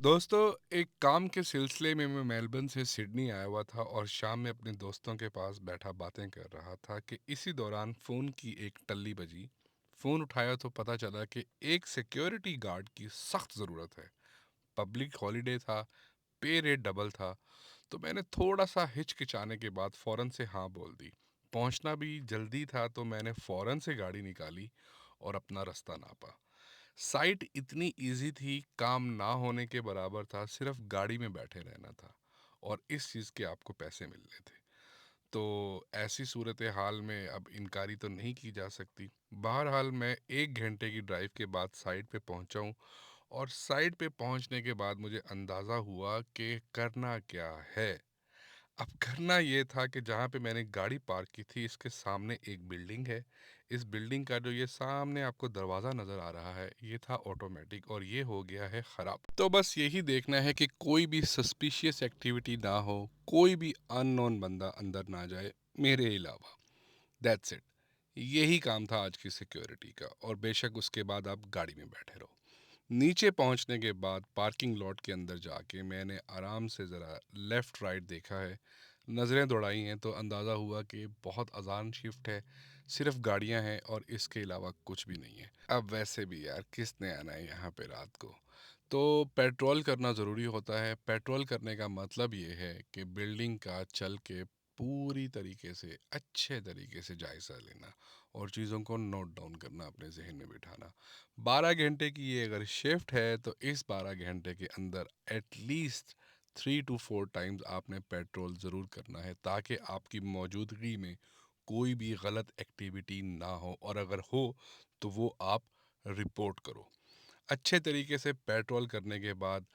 दोस्तों, एक काम के सिलसिले में मैं मेलबर्न से सिडनी आया हुआ था और शाम में अपने दोस्तों के पास बैठा बातें कर रहा था कि इसी दौरान फ़ोन की एक टल्ली बजी। फ़ोन उठाया तो पता चला कि एक सिक्योरिटी गार्ड की सख्त ज़रूरत है। पब्लिक हॉलिडे था, पे रेट डबल था, तो मैंने थोड़ा सा हिचकिचाने के बाद फ़ौरन से हाँ बोल दी। पहुंचना भी जल्दी था तो मैंने फ़ौरन से गाड़ी निकाली और अपना रास्ता नापा। साइट इतनी इजी थी, काम ना होने के बराबर था, सिर्फ गाड़ी में बैठे रहना था और इस चीज़ के आपको पैसे मिलने थे। तो ऐसी सूरत हाल में अब इनकारी तो नहीं की जा सकती। बहरहाल मैं 1 घंटे की ड्राइव के बाद साइट पे पहुंचा हूँ और साइट पे पहुंचने के बाद मुझे अंदाज़ा हुआ कि करना क्या है। अब करना ये था कि जहाँ पे मैंने गाड़ी पार्क की थी इसके सामने एक बिल्डिंग है। इस बिल्डिंग का जो ये सामने आपको दरवाज़ा नज़र आ रहा है ये था ऑटोमेटिक और ये हो गया है ख़राब। तो बस यही देखना है कि कोई भी सस्पिशियस एक्टिविटी ना हो, कोई भी अननोन बंदा अंदर ना जाए मेरे अलावा। That's it. यही काम था आज की सिक्योरिटी का और बेशक उसके बाद आप गाड़ी में बैठे रहो। नीचे पहुंचने के बाद पार्किंग लॉट के अंदर जाके मैंने आराम से ज़रा लेफ़्ट राइट देखा है, नज़रें दौड़ाई हैं तो अंदाज़ा हुआ कि बहुत अजान शिफ्ट है, सिर्फ गाड़ियां हैं और इसके अलावा कुछ भी नहीं है। अब वैसे भी यार किसने आना है यहाँ पे रात को, तो पेट्रोल करना ज़रूरी होता है। पेट्रोल करने का मतलब ये है कि बिल्डिंग का चल के पूरी तरीके से अच्छे तरीके से जायज़ा लेना और चीज़ों को नोट डाउन करना, अपने जहन में बिठाना। 12 घंटे की ये अगर शिफ्ट है तो इस 12 घंटे के अंदर एटलीस्ट 3 to 4 टाइम्स आपने पेट्रोल ज़रूर करना है ताकि आपकी मौजूदगी में कोई भी गलत एक्टिविटी ना हो और अगर हो तो वो आप रिपोर्ट करो। अच्छे तरीके से पेट्रोल करने के बाद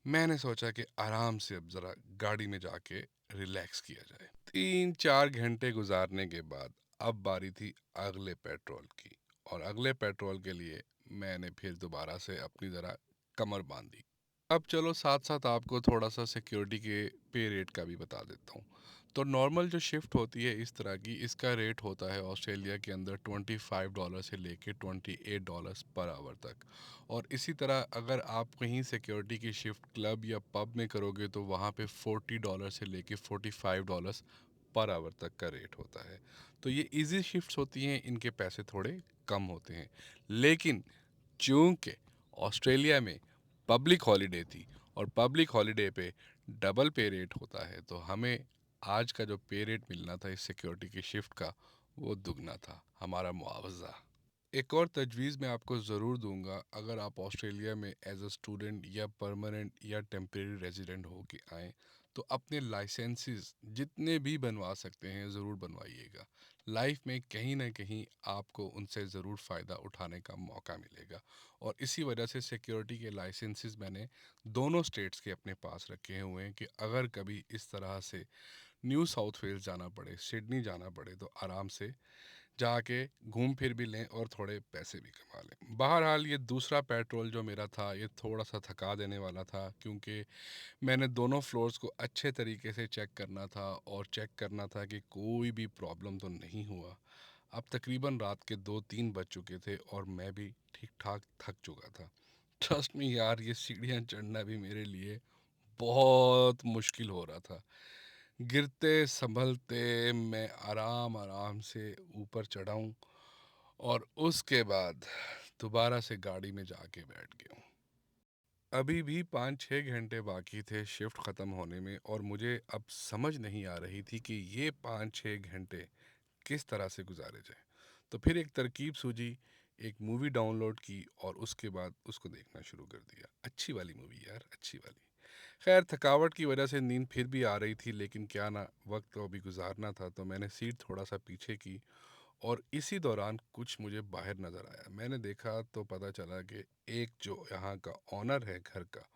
मैंने सोचा कि आराम से अब ज़रा गाड़ी में जाके रिलैक्स किया जाए। 3-4 घंटे गुजारने के बाद अब बारी थी अगले पेट्रोल की और अगले पेट्रोल के लिए मैंने फिर दोबारा से अपनी ज़रा कमर बांधी। अब चलो साथ साथ आपको थोड़ा सा सिक्योरिटी के पे रेट का भी बता देता हूँ। तो नॉर्मल जो शिफ्ट होती है इस तरह की, इसका रेट होता है ऑस्ट्रेलिया के अंदर $25 से लेके $28 पर आवर तक। और इसी तरह अगर आप कहीं सिक्योरिटी की शिफ्ट क्लब या पब में करोगे तो वहाँ पे $40 से लेके $45 पर आवर तक का रेट होता है। तो ये इजी शिफ्ट्स होती हैं, इनके पैसे थोड़े कम होते हैं। लेकिन चूंकि ऑस्ट्रेलिया में पब्लिक हॉलिडे थी और पब्लिक हॉलिडे पे डबल पे रेट होता है तो हमें आज का जो पे रेट मिलना था इस सिक्योरिटी की शिफ्ट का वो दुगना था, हमारा मुआवजा। एक और तजवीज़ मैं आपको ज़रूर दूंगा, अगर आप ऑस्ट्रेलिया में एज अ स्टूडेंट या परमानेंट या टेम्परेरी रेजिडेंट हो के आएँ तो अपने लाइसेंसेस जितने भी बनवा सकते हैं ज़रूर बनवाइएगा। लाइफ में कहीं ना कहीं आपको उनसे ज़रूर फ़ायदा उठाने का मौका मिलेगा और इसी वजह से सिक्योरिटी के लाइसेंसेस मैंने दोनों स्टेट्स के अपने पास रखे हुए हैं कि अगर कभी इस तरह से न्यू साउथ वेल्स जाना पड़े, सिडनी जाना पड़े तो आराम से जाके घूम फिर भी लें और थोड़े पैसे भी कमा लें। बहरहाल ये दूसरा पेट्रोल जो मेरा था ये थोड़ा सा थका देने वाला था क्योंकि मैंने दोनों फ्लोर्स को अच्छे तरीके से चेक करना था और चेक करना था कि कोई भी प्रॉब्लम तो नहीं हुआ। अब तकरीबन रात के 2-3 बज चुके थे और मैं भी ठीक ठाक थक चुका था। ट्रस्ट मी यार, ये सीढ़ियाँ चढ़ना भी मेरे लिए बहुत मुश्किल हो रहा था। गिरते संभलते मैं आराम आराम से ऊपर चढ़ा हूँ और उसके बाद दोबारा से गाड़ी में जाके बैठ गया हूँ। अभी भी 5-6 घंटे बाकी थे शिफ्ट ख़त्म होने में और मुझे अब समझ नहीं आ रही थी कि ये 5-6 घंटे किस तरह से गुजारे जाए। तो फिर एक तरकीब सूझी, एक मूवी डाउनलोड की और उसके बाद उसको देखना शुरू कर दिया। अच्छी वाली मूवी यार, अच्छी वाली। खैर थकावट की वजह से नींद फिर भी आ रही थी लेकिन क्या ना, वक्त तो अभी गुजारना था तो मैंने सीट थोड़ा सा पीछे की और इसी दौरान कुछ मुझे बाहर नज़र आया। मैंने देखा तो पता चला कि एक जो यहाँ का ऑनर है घर का,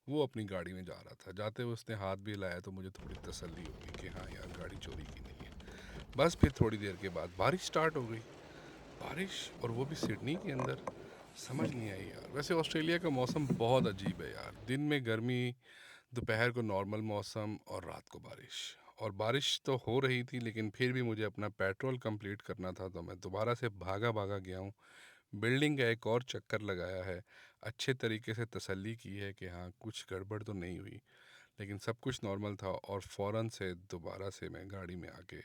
वो अपनी गाड़ी में जा रहा था। जाते हुए उसने हाथ भी हिलाया तो मुझे थोड़ी तसल्ली हो गई कि हाँ यार, गाड़ी चोरी की नहीं है। बस फिर थोड़ी देर के बाद बारिश स्टार्ट हो गई। बारिश, और वो भी सिडनी के अंदर। समझ नहीं आई यार। वैसे ऑस्ट्रेलिया का मौसम बहुत अजीब है यार, दिन में गर्मी, दोपहर को नॉर्मल मौसम और रात को बारिश। और बारिश तो हो रही थी लेकिन फिर भी मुझे अपना पेट्रोल कंप्लीट करना था तो मैं दोबारा से भागा भागा गया हूँ। बिल्डिंग का एक और चक्कर लगाया है। अच्छे तरीके से तसल्ली की है कि हाँ, कुछ गड़बड़ तो नहीं हुई, लेकिन सब कुछ नॉर्मल था और फ़ौरन से दोबारा से मैं गाड़ी में आके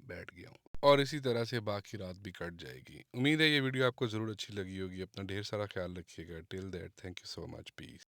बैठ गया हूँ। और इसी तरह से बाकी रात भी कट जाएगी। उम्मीद है ये वीडियो आपको ज़रूर अच्छी लगी होगी। अपना ढेर सारा ख़्याल रखिएगा। Till that, thank you so much, piece.